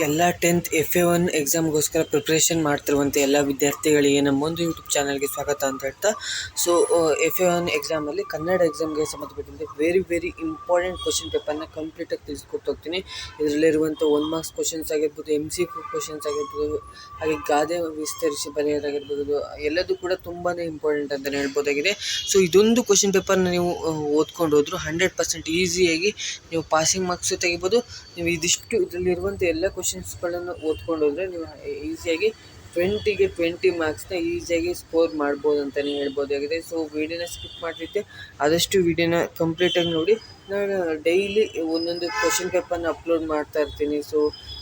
ಎಲ್ಲ 10th FA1 ಎಕ್ಸಾಮ್ಗೋಸ್ಕರ preparation ಮಾಡ್ತಿರುವಂಥ ಎಲ್ಲ ವಿದ್ಯಾರ್ಥಿಗಳಿಗೆ ನಮ್ಮೊಂದು ಯೂಟ್ಯೂಬ್ ಚಾನಲ್ಗೆ ಸ್ವಾಗತ ಅಂತ ಹೇಳ್ತಾ. ಸೊ FA1 ಎಕ್ಸಾಮಲ್ಲಿ ಕನ್ನಡ ಎಕ್ಸಾಮ್ಗೆ ಸಂಬಂಧಪಟ್ಟಂತೆ ವೆರಿ ಇಂಪಾರ್ಟೆಂಟ್ ಕ್ವಶನ್ ಪೇಪರ್ನ ಕಂಪ್ಲೀಟಾಗಿ ತಿಳಿಸ್ಕೊಟ್ಟು ಹೋಗ್ತೀನಿ. ಇದರಲ್ಲಿರುವಂಥ 1 ಮಾರ್ಕ್ಸ್ ಕ್ವಶನ್ಸ್ ಆಗಿರ್ಬೋದು, MCQ ಕ್ವಶನ್ಸ್ ಆಗಿರ್ಬೋದು, ಹಾಗೆ ಗಾದೆ ವಿಸ್ತರಿಸಿ ಬರೆಯೋದಾಗಿರ್ಬೋದು, ಎಲ್ಲದೂ ಕೂಡ ತುಂಬಾ ಇಂಪಾರ್ಟೆಂಟ್ ಅಂತಲೇ ಹೇಳ್ಬೋದಾಗಿದೆ. ಸೊ ಇದೊಂದು ಕ್ವಶನ್ ಪೇಪರ್ನ ನೀವು ಓದ್ಕೊಂಡು ಹೋದ್ರು 100% ಈಸಿಯಾಗಿ ನೀವು ಪಾಸಿಂಗ್ ಮಾರ್ಕ್ಸು ತೆಗಿಬೋದು. ನೀವು ಇದಿಷ್ಟು ಇದರಲ್ಲಿರುವಂಥ ಎಲ್ಲ ಕ್ವಶನ್ಸ್ಗಳನ್ನು ಓದ್ಕೊಂಡು ಹೋದರೆ ನೀವು ಈಸಿಯಾಗಿ 20ಗೆ 20 ಮಾರ್ಕ್ಸ್ನ ಈಸಿಯಾಗಿ ಸ್ಕೋರ್ ಮಾಡ್ಬೋದು ಅಂತಲೇ ಹೇಳ್ಬೋದಾಗಿದೆ. ಸೊ ವೀಡಿಯೋನ ಸ್ಕಿಪ್ ಮಾಡ್ತಿದ್ದೆ, ಆದಷ್ಟು ವೀಡಿಯೋನ ಕಂಪ್ಲೀಟಾಗಿ ನೋಡಿ. ನಾನು ಡೈಲಿ ಒಂದೊಂದು ಕ್ವಶನ್ ಪೇಪರ್ನ ಅಪ್ಲೋಡ್ ಮಾಡ್ತಾ ಇರ್ತೀನಿ. ಸೊ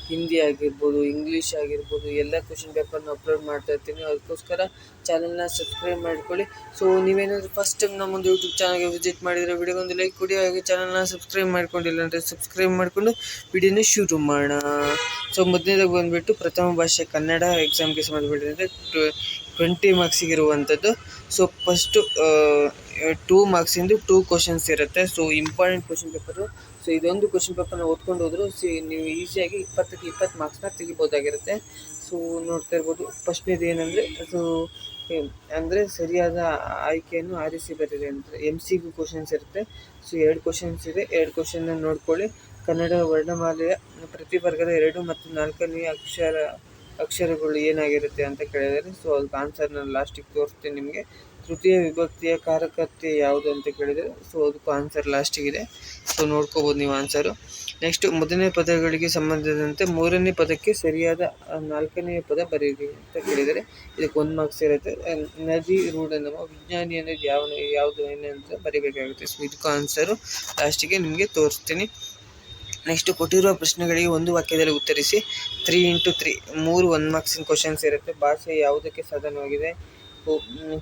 ಹಿಂದಿ ಆಗಿರ್ಬೋದು, ಇಂಗ್ಲೀಷ್ ಆಗಿರ್ಬೋದು, ಎಲ್ಲ ಕ್ವಶನ್ ಪೇಪರ್ನ ಅಪ್ಲೋಡ್ ಮಾಡ್ತಾ ಇರ್ತೀನಿ. ಅದಕ್ಕೋಸ್ಕರ ಚಾನಲ್ನ ಸಬ್ಸ್ಕ್ರೈಬ್ ಮಾಡ್ಕೊಳ್ಳಿ. ಸೊ ನೀವೇನಾದರೂ ಫಸ್ಟ್ ಟೈಮ್ ನಮ್ಮೊಂದು ಯೂಟ್ಯೂಬ್ ಚಾನಲ್ಗೆ ವಿಸಿಟ್ ಮಾಡಿದರೆ ವಿಡಿಯೋಗೊಂದು ಲೈಕ್ ಕೊಡಿ, ಹಾಗೆ ಚಾನಲ್ನ ಸಬ್ಸ್ಕ್ರೈಬ್ ಮಾಡ್ಕೊಂಡಿಲ್ಲ ಅಂದರೆ ಸಬ್ಸ್ಕ್ರೈಬ್ ಮಾಡಿಕೊಂಡು ವಿಡಿಯೋನ ಶುರು ಮಾಡೋಣ. ಸೊ ಮೊದಲನೇದಾಗಿ ಬಂದುಬಿಟ್ಟು ಪ್ರಥಮ ಭಾಷೆ ಕನ್ನಡ ಎಕ್ಸಾಮ್ಗೆ ಸಂಬಂಧಪಟ್ಟಿದಂತೆ 20 ಮಾರ್ಕ್ಸಿಗಿರುವಂಥದ್ದು. ಸೊ ಫಸ್ಟು 2 ಮಾರ್ಕ್ಸಿಂದು 2 ಕ್ವಶನ್ಸ್ ಇರುತ್ತೆ. So important question paper. So ಇದೊಂದು ಕ್ವಶನ್ ಪೇಪರ್ನ ಓದ್ಕೊಂಡು ಹೋದರೂ ನೀವು ಈಸಿಯಾಗಿ 20ಕ್ಕೆ 20 ಮಾರ್ಕ್ಸ್ನ ತೆಗಿಬೋದಾಗಿರುತ್ತೆ. ಸೊ ನೋಡ್ತಾ ಇರ್ಬೋದು, ಫಸ್ಟ್ನೇದು ಏನಂದರೆ ಅದು ಅಂದರೆ ಸರಿಯಾದ ಆಯ್ಕೆಯನ್ನು ಆರಿಸಿ ಬರೀರಿ ಅಂತ MCQ ಕ್ವಶನ್ಸ್ ಇರುತ್ತೆ. ಸೊ 2 ಕ್ವಶನ್ಸ್ ಇದೆ, 2 ಕ್ವಶನ್ನ ನೋಡ್ಕೊಳ್ಳಿ. ಕನ್ನಡ ವರ್ಣಮಾಲೆಯ ಪ್ರತಿ ವರ್ಗದ 2 ಮತ್ತು 4ನೇ ಅಕ್ಷರಗಳು ಏನಾಗಿರುತ್ತೆ ಅಂತ ಕೇಳಿದ್ದಾರೆ. ಸೊ ಅದಕ್ಕೆ ಆನ್ಸರ್ ನಾನು ಲಾಸ್ಟಿಗೆ ತೋರಿಸ್ತೀನಿ ನಿಮಗೆ. ತೃತೀಯ ವಿಭಕ್ತಿಯ ಕಾರಕತ್ಯ ಯಾವುದು ಅಂತ ಕೇಳಿದರೆ, ಸೊ ಅದಕ್ಕೂ ಆನ್ಸರ್ ಲಾಸ್ಟಿಗಿದೆ. ಸೊ ನೋಡ್ಕೋಬೋದು ನೀವು ಆನ್ಸರು. ನೆಕ್ಸ್ಟ್ ಮೊದಲನೇ ಪದಗಳಿಗೆ ಸಂಬಂಧಿಸಿದಂತೆ 3ನೇ ಪದಕ್ಕೆ ಸರಿಯಾದ 4ನೇ ಪದ ಬರೀರಿ ಅಂತ ಕೇಳಿದರೆ, ಇದಕ್ಕೆ 1 ಮಾರ್ಕ್ಸ್ ಇರುತ್ತೆ. ನದಿ ರೂಢನಮ ವಿಜ್ಞಾನಿ ಅನ್ನೋದು ಯಾವುದು ಏನಂತ ಬರೀಬೇಕಾಗುತ್ತೆ. ಸೊ ಇದಕ್ಕೂ ಆನ್ಸರು ಲಾಸ್ಟಿಗೆ ನಿಮಗೆ ತೋರಿಸ್ತೀನಿ. ನೆಕ್ಸ್ಟ್ ಕೊಟ್ಟಿರುವ ಪ್ರಶ್ನೆಗಳಿಗೆ ಒಂದು ವಾಕ್ಯದಲ್ಲಿ ಉತ್ತರಿಸಿ. 3x3 3 1 ಮಾರ್ಕ್ಸಿನ ಕ್ವಶನ್ಸ್ ಇರುತ್ತೆ. ಭಾಷೆ ಯಾವುದಕ್ಕೆ ಸಾಧನವಾಗಿದೆ?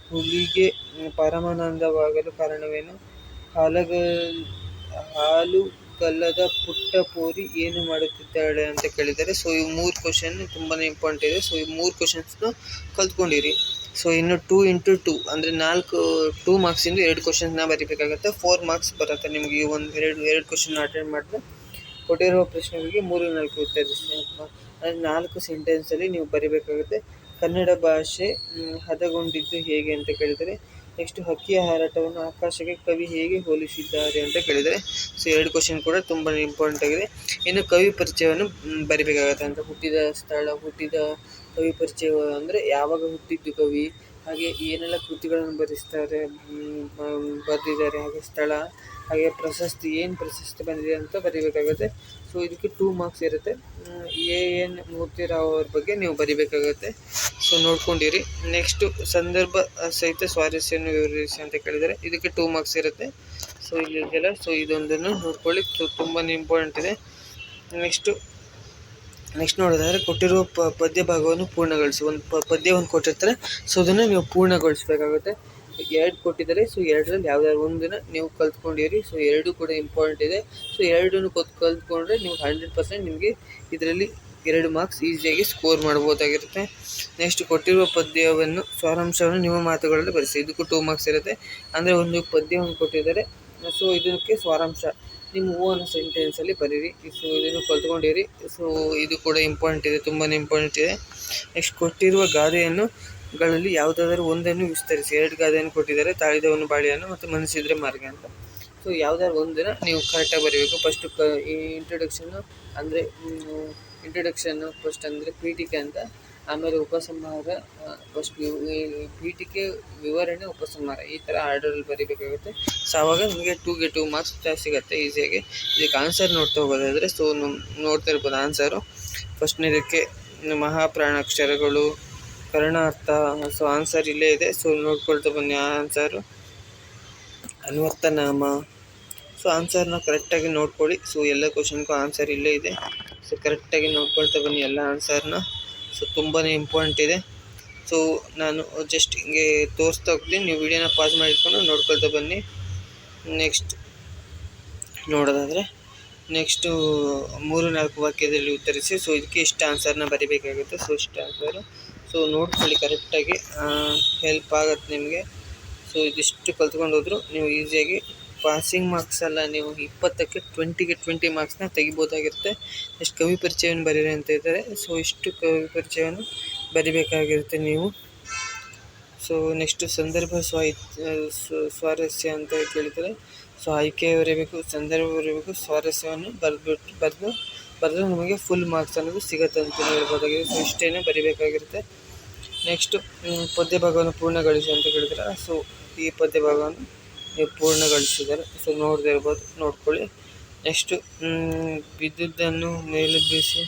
ಹುಲಿಗೆ ಪರಮಾನಂದವಾಗಲು ಕಾರಣವೇನು? ಹಾಲುಗಲ್ಲದ ಪುಟ್ಟ ಪೋರಿ ಏನು ಮಾಡುತ್ತಿದ್ದಾಳೆ ಅಂತ ಕೇಳಿದ್ದಾರೆ. ಸೊ ಈ 3 ಕ್ವಶನ್ ತುಂಬಾ ಇಂಪಾರ್ಟೆಂಟ್ ಇದೆ. ಸೊ ಈ 3 ಕ್ವಶನ್ಸ್ನ ಕಲ್ತ್ಕೊಂಡಿರಿ. ಸೊ ಇನ್ನು 2x2 ಅಂದರೆ 2 ಮಾರ್ಕ್ಸಿಂದು 2 ಕ್ವಶನ್ಸ್ನ ಬರೀಬೇಕಾಗುತ್ತೆ. 4 ಮಾರ್ಕ್ಸ್ ಬರುತ್ತೆ ನಿಮಗೆ. ಎರಡು ಕ್ವಶನ್ ಅಟೆಂಡ್ ಮಾಡಿದ್ರೆ ಕೊಟ್ಟಿರುವ ಪ್ರಶ್ನೆಗಳಿಗೆ 3-4 ಉತ್ತರಿಸಿ. ಅಂದರೆ 4 ಸೆಂಟೆನ್ಸಲ್ಲಿ ನೀವು ಬರೀಬೇಕಾಗುತ್ತೆ. ಕನ್ನಡ ಭಾಷೆ ಹದಗೊಂಡಿದ್ದು ಹೇಗೆ ಅಂತ ಕೇಳಿದರೆ, ನೆಕ್ಸ್ಟ್ ಹಕ್ಕಿಯ ಹಾರಾಟವನ್ನು ಆಕಾಶಕ್ಕೆ ಕವಿ ಹೇಗೆ ಹೋಲಿಸಿದ್ದಾರೆ ಅಂತ ಕೇಳಿದರೆ. ಸೊ 2 ಕ್ವಶನ್ ಕೂಡ ತುಂಬ ಇಂಪಾರ್ಟೆಂಟ್ ಆಗಿದೆ. ಇನ್ನು ಕವಿ ಪರಿಚಯವನ್ನು ಬರಿಬೇಕಾಗತ್ತೆ ಅಂತ ಹುಟ್ಟಿದ ಸ್ಥಳ, ಹುಟ್ಟಿದ ಕವಿ ಪರಿಚಯ ಅಂದರೆ ಯಾವಾಗ ಹುಟ್ಟಿದ್ದು ಕವಿ, ಹಾಗೆ ಏನೆಲ್ಲ ಕೃತಿಗಳನ್ನು ಬರೆದಿದ್ದಾರೆ, ಹಾಗೆ ಸ್ಥಳ, ಹಾಗೆ ಪ್ರಶಸ್ತಿ, ಏನು ಪ್ರಶಸ್ತಿ ಬಂದಿದೆ ಅಂತ ಬರೀಬೇಕಾಗುತ್ತೆ. ಸೊ ಇದಕ್ಕೆ 2 ಮಾರ್ಕ್ಸ್ ಇರುತ್ತೆ. AN ಮೂರ್ತಿರಾವ್ ಅವ್ರ ಬಗ್ಗೆ ನೀವು ಬರೀಬೇಕಾಗುತ್ತೆ. ಸೊ ನೋಡ್ಕೊಂಡಿರಿ. ನೆಕ್ಸ್ಟು ಸಂದರ್ಭ ಸಹಿತ ಸ್ವಾರಸ್ಯವನ್ನು ವಿವರಿಸಿ ಅಂತ ಕೇಳಿದರೆ, ಇದಕ್ಕೆ 2 ಮಾರ್ಕ್ಸ್ ಇರುತ್ತೆ. ಸೊ ಇಲ್ಲಿ ಇದೆಯಲ್ಲ, ಸೊ ಇದೊಂದನ್ನು ನೋಡ್ಕೊಳ್ಳಿ. ಸೊ ತುಂಬಾ ಇಂಪಾರ್ಟೆಂಟ್ ಇದೆ. ನೆಕ್ಸ್ಟ್ ನೋಡೋದಾದರೆ ಕೊಟ್ಟಿರುವ ಪದ್ಯ ಭಾಗವನ್ನು ಪೂರ್ಣಗೊಳಿಸಿ. ಒಂದು ಪದ್ಯವನ್ನು ಕೊಟ್ಟಿರ್ತಾರೆ, ಸೊ ಅದನ್ನು ನೀವು ಪೂರ್ಣಗೊಳಿಸಬೇಕಾಗುತ್ತೆ. 2 ಕೊಟ್ಟಿದ್ದಾರೆ. ಸೊ 2ರಲ್ಲಿ ಯಾವ್ದಾದ್ರು ಒಂದನ್ನು ನೀವು ಕಲ್ತ್ಕೊಂಡಿರಿ. ಸೊ 2 ಕೂಡ ಇಂಪಾರ್ಟೆಂಟ್ ಇದೆ. ಸೊ 2 ಕಲ್ತ್ಕೊಂಡ್ರೆ ನೀವು 100% ನಿಮಗೆ ಇದರಲ್ಲಿ 2 ಮಾರ್ಕ್ಸ್ ಈಸಿಯಾಗಿ ಸ್ಕೋರ್ ಮಾಡ್ಬೋದಾಗಿರುತ್ತೆ. ನೆಕ್ಸ್ಟ್ ಕೊಟ್ಟಿರುವ ಪದ್ಯವನ್ನು ಸಾರಾಂಶವನ್ನು ನಿಮ್ಮ ಮಾತುಗಳಲ್ಲಿ ಬರೆಸಿ. ಇದಕ್ಕೂ 2 ಮಾರ್ಕ್ಸ್ ಇರುತ್ತೆ. ಅಂದರೆ ಒಂದು ಪದ್ಯವನ್ನು ಕೊಟ್ಟಿದ್ದಾರೆ, ಸೊ ಇದಕ್ಕೆ ಸಾರಾಂಶ ನಿಮ್ಮ ಓನ್ ಸೆಂಟೆನ್ಸಲ್ಲಿ ಬರೀರಿ. ಸೊ ಇದನ್ನು ಕಲ್ತ್ಕೊಂಡಿರಿ. ಸೊ ಇದು ಕೂಡ ಇಂಪಾರ್ಟೆಂಟ್ ಇದೆ, ತುಂಬಾ ಇಂಪಾರ್ಟೆಂಟ್ ಇದೆ. ನೆಕ್ಸ್ಟ್ ಕೊಟ್ಟಿರುವ ಗಾದೆಗಳಲ್ಲಿ ಯಾವುದಾದ್ರೂ ಒಂದನ್ನು ವಿಸ್ತರಿಸಿ. 2 ಗಾದೆಯನ್ನು ಕೊಟ್ಟಿದ್ದಾರೆ, ತಾಳಿದವನು ಬಾಳೆಯನ್ನು ಮತ್ತು ಮನಸ್ಸಿದ್ರೆ ಮಾರ್ಗ ಅಂತ. ಸೊ ಯಾವುದಾದ್ರು ಒಂದನ್ನು ನೀವು ಕರೆಕ್ಟಾಗಿ ಬರೀಬೇಕು. ಫಸ್ಟು ಈ ಇಂಟ್ರೊಡಕ್ಷನ್ನು ಫಸ್ಟ್ ಅಂದರೆ ಪೀಠಿಕೆ ಅಂತ, ಆಮೇಲೆ ಉಪಸಂಹಾರ, ಫಸ್ಟ್ ಪೀಠಿಕೆ, ವಿವರಣೆ, ಉಪಸಂಹಾರ, ಈ ಥರ ಆರ್ಡರಲ್ಲಿ ಬರೀಬೇಕಾಗುತ್ತೆ. ಸೊ ಆವಾಗ ನಿಮಗೆ 2ಗೆ 2 ಮಾರ್ಕ್ಸ್ ಸಿಗುತ್ತೆ ಈಸಿಯಾಗಿ. ಇದಕ್ಕೆ ಆನ್ಸರ್ ನೋಡ್ತಾ ಹೋಗೋದಾದರೆ, ಸೊ ನೋಡ್ತಾ ಇರ್ಬೋದು ಆನ್ಸರು. ಫಸ್ಟ್ನೇದಕ್ಕೆ ಮಹಾಪ್ರಾಣಾಕ್ಷರಗಳು, ಕರ್ಣಾರ್ಥ. ಸೊ ಆನ್ಸರ್ ಇಲ್ಲೇ ಇದೆ. ಸೊ ನೋಡ್ಕೊಳ್ತಾ ಬನ್ನಿ ಆನ್ಸರು. ಅನ್ವರ್ಥನಾಮ. ಸೊ ಆನ್ಸರ್ನ ಕರೆಕ್ಟಾಗಿ ನೋಡ್ಕೊಳ್ಳಿ. ಸೊ ಎಲ್ಲ ಕ್ವಶನ್ಗೂ ಆನ್ಸರ್ ಇಲ್ಲೇ ಇದೆ. ಸೊ ಕರೆಕ್ಟಾಗಿ ನೋಡ್ಕೊಳ್ತಾ ಬನ್ನಿ ಎಲ್ಲ ಆನ್ಸರ್ನ. ಸೊ ತುಂಬಾ ಇಂಪಾರ್ಟೆಂಟ್ ಇದೆ. ಸೊ ನಾನು ಜಸ್ಟ್ ಹಿಂಗೆ ತೋರಿಸ್ತಾ ಹೋಗ್ತೀನಿ, ನೀವು ವಿಡಿಯೋನ ಪಾಸ್ ಮಾಡಿಕೊಂಡು ನೋಡ್ಕೊಳ್ತಾ ಬನ್ನಿ. ನೆಕ್ಸ್ಟ್ ನೋಡೋದಾದರೆ, ನೆಕ್ಸ್ಟು 3-4 ವಾಕ್ಯದಲ್ಲಿ ಉತ್ತರಿಸಿ. ಸೊ ಇದಕ್ಕೆ ಇಷ್ಟು ಆನ್ಸರ್ನ ಬರೀಬೇಕಾಗುತ್ತೆ. ಸೊ ಇಷ್ಟು ಆನ್ಸರು. ಸೊ ನೋಡ್ಕೊಳ್ಳಿ ಕರೆಕ್ಟಾಗಿ, ಹೆಲ್ಪ್ ಆಗುತ್ತೆ ನಿಮಗೆ. ಸೊ ಇದಿಷ್ಟು ಕಲ್ತ್ಕೊಂಡು ಹೋದ್ರು ನೀವು ಈಸಿಯಾಗಿ ಪಾಸಿಂಗ್ ಮಾರ್ಕ್ಸ್ ಅಲ್ಲ, ನೀವು 20ಕ್ಕೆ 20 ಮಾರ್ಕ್ಸ್ನ ತೆಗಿಬೋದಾಗಿರುತ್ತೆ. ಎಷ್ಟು ಕವಿ ಪರಿಚಯವನ್ನು ಬರೀರಿ ಅಂತ ಇದ್ದಾರೆ. ಸೊ ಇಷ್ಟು ಕವಿ ಪರಿಚಯವನ್ನು ಬರಿಬೇಕಾಗಿರುತ್ತೆ ನೀವು. ಸೊ ನೆಕ್ಸ್ಟ್ ಸಂದರ್ಭ ಸ್ವಾರಸ್ಯ ಅಂತ ಕೇಳಿದರೆ, ಸೊ ಆಯ್ಕೆ ಬರೀಬೇಕು, ಸಂದರ್ಭ ಬರೀಬೇಕು, ಸ್ವಾರಸ್ಯವನ್ನು ಬರೆದು ನಮಗೆ ಫುಲ್ ಮಾರ್ಕ್ಸ್ ಅನ್ನೋದು ಸಿಗುತ್ತೆ ಅಂತ ಹೇಳ್ಬೋದಾಗಿದೆ. ಸೊ ಇಷ್ಟೇನೆ ಬರಿಬೇಕಾಗಿರುತ್ತೆ. ನೆಕ್ಸ್ಟ್ ಪದ್ಯ ಭಾಗವನ್ನು ಪೂರ್ಣಗೊಳಿಸಿ ಅಂತ ಕೇಳಿದ್ರೆ, ಸೊ ಈ ಪದ್ಯ ಭಾಗವನ್ನು ನೀವು ಪೂರ್ಣಗೊಳಿಸಿದ್ದಾರೆ. ಸೊ ನೋಡದೇ ಇರ್ಬೋದು, ನೋಡ್ಕೊಳ್ಳಿ. ನೆಕ್ಸ್ಟು ಬಿದ್ದುದನ್ನು ಮೇಲೆಬ್ಬಿಸಿ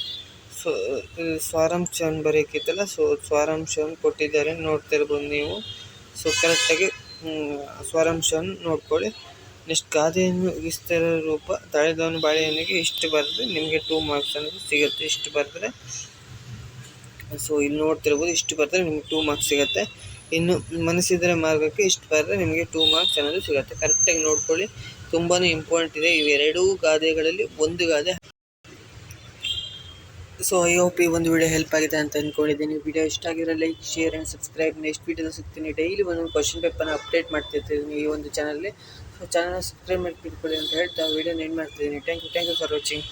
ಸಾರಾಂಶವನ್ನು ಬರೆಯೋಕ್ಕಿತ್ತಲ್ಲ, ಸೊ ಸಾರಾಂಶವನ್ನು ಕೊಟ್ಟಿದ್ದಾರೆ, ನೋಡ್ತಾ ಇರ್ಬೋದು ನೀವು. ಸೊ ಕರೆಕ್ಟಾಗಿ ಸಾರಾಂಶವನ್ನು ನೋಡ್ಕೊಳ್ಳಿ. ನೆಕ್ಸ್ಟ್ ಗಾದೆಯನ್ನು ವಿಸ್ತಾರ ರೂಪ ತಳೆದವನು ಬಾಳೆಹಣ್ಣಿಗೆ ಇಷ್ಟು ಬರೆದ್ರೆ ನಿಮಗೆ 2 ಮಾರ್ಕ್ಸ್ ಅನ್ನೋದು ಸಿಗುತ್ತೆ. ಇಷ್ಟು ಬರೆದ್ರೆ, ಸೊ ಇಲ್ಲಿ ನೋಡ್ತಿರ್ಬೋದು, ಇಷ್ಟು ಬರೆದ್ರೆ ನಿಮಗೆ 2 ಮಾರ್ಕ್ಸ್ ಸಿಗುತ್ತೆ. ಇನ್ನು ಮನಸ್ಸಿದರೆ ಮಾರ್ಗಕ್ಕೆ ಇಷ್ಟು ಬರೆದ್ರೆ ನಿಮಗೆ 2 ಮಾರ್ಕ್ಸ್ ಅನ್ನೋದು ಸಿಗುತ್ತೆ. ಕರೆಕ್ಟಾಗಿ ನೋಡ್ಕೊಳ್ಳಿ, ತುಂಬಾ ಇಂಪಾರ್ಟೆಂಟ್ ಇದೆ. ಇವೆರಡೂ ಗಾದೆಗಳಲ್ಲಿ ಒಂದು ಗಾದೆ. ಸೊ ಐ ಹೋಪ್ ಈ ಒಂದು ವಿಡಿಯೋ ಹೆಲ್ಪ್ ಆಗಿದೆ ಅಂತ ಅಂದ್ಕೊಂಡಿದ್ದೀನಿ. ವಿಡಿಯೋ ಇಷ್ಟ ಆಗಿರೋ like, share and subscribe. Next ವಿಡಿಯೋದ ಸಿಗ್ತೀನಿ. ಡೈಲಿ ಒಂದೊಂದು ಕ್ವಶನ್ ಪೇಪರ್ನ ಅಪ್ಡೇಟ್ ಮಾಡ್ತಿರ್ತೀನಿ ಈ ಒಂದು ಚಾನಲಲ್ಲಿ. ಸೊ ಚಾನಲ್ನ ಸಬ್ಸ್ಕ್ರೈಬ್ ಮಾಡಿ ಇಟ್ಕೊಳ್ಳಿ ಅಂತ ಹೇಳ್ತಾ ವಿಡಿಯೋನ ಎಂಡ್ ಮಾಡ್ತಿದ್ದೀನಿ. Thank you for watching.